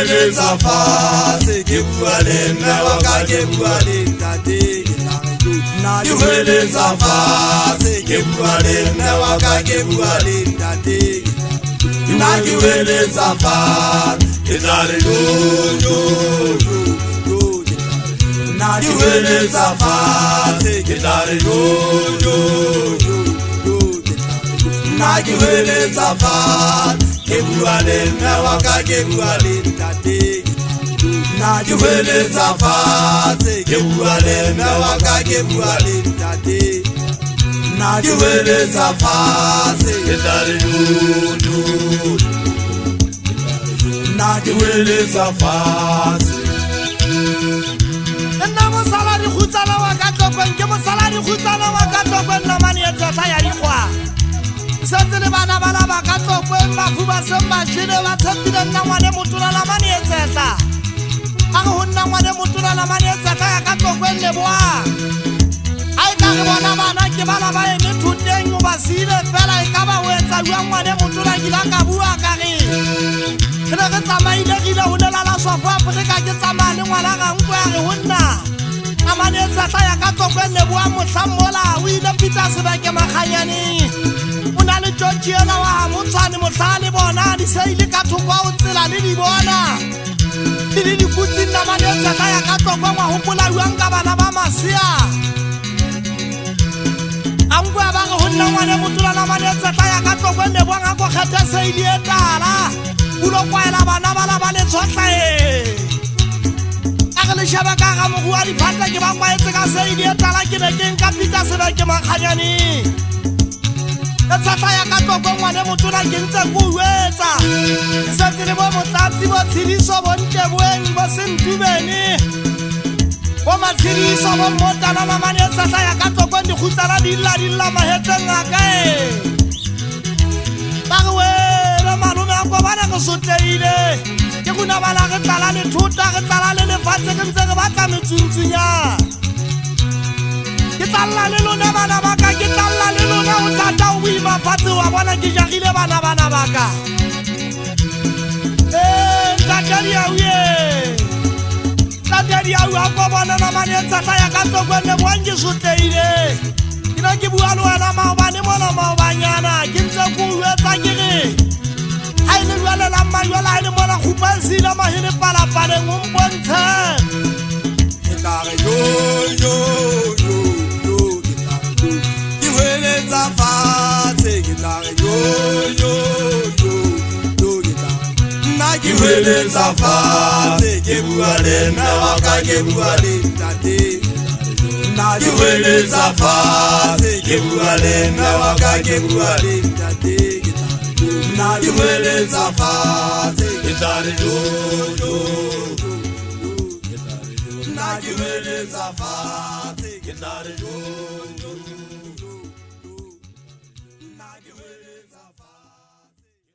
hweletsa fatshe ke bua le mme wa ka ke bua le ntate nna ke hweletsa fatshe ke bua le mme wa ka ke bua le ntate nna ke hweletsa fatshe ke tla re yo nna ke hweletsa fatshe ke tla re yo nna ke hweletsa fatshe ke bua le mme wa ka ke bua le ntate nna ke hweletsa fatshe ke bua le mme wa ka ke bua le ntate nna ke hweletsa fatshe ke tla re yo nna ke hweletsa fatshe nna mosala di khutsana wa ka tlokwen ke mosala di khutsana wa ka tlokwen na mane ya tsa ya dikwa setse le bana ba la ba ka tlokwen ba fuba se mashine ba tshepile nna ngwane motona la mane ya tsetla a go nna ngwane motona la mane ya tsetla ya ka tlokwen le boa ai ka re bona bana ke bala ba ene thuteng o ba sile fela e ka ba o etsa jwa ngwane motona ke la ka bua ka re re re tsamaile gile ho lela la South Africa ke tsamane ngwana ga nkwe a re honna amane tsa ya ka tlokwen le boa motsammola o ile Peter Sebeke Makganyane o na le Georgiana wa Motshwane motlale bona di seile ka thoko o tsela le di bona di kutsi nna mane tsa ya ka tlokwen wa hopola jwang ka bana ba masia angwe ba re honna ngwane motula na mane tsa ya ka tlokwen le boa ga go kgetha seile etala ulo kwaela bana ba la ba le tshotlae a re le shaba ka ga mo bua di phata ke ba kwaetse ka seile etala ke ne ke nka Peter Sebeke Makganyane etsa ya ka tlokwen ngwane motula ke ntse go uetsa se ke le bo motlatsi bo tshidiso bo nteboeng bo sentubene bo matshidiso bo motala na mane tsa ya ka tlokwen di khutsana di lla mahetseng a kae ba re malume a go bana go soteile ke kuna bala re tlala le thuta re tlala le lefatshe ke ntse re batla metsuntsunya ke tlala le lona bana ba ka ke tlala le lona o tata o buima fatshe wa bona ke jagile bana ba ka tatadi a uye tatadi a uye a go bona na mane tsa ya ka tlokwen le boa ke soteile ke na ke bua le wena maobane mona maobanyana ke ntse go uetsa ke re ai le jwale la mayola le mona khupasi la mahele pala pale ngombontshe ke tla re yo ke hweletsa fatshe ke tla re yo ke tla nna ke hweletsa fatshe ke bua le mme wa ka ke bua le ntate nna ke hweletsa fatshe ke bua le mme wa ka ke bua le ntate nna ke hweletsa fatshe ke tla re yo nna ke hweletsa fatshe ke tla re yo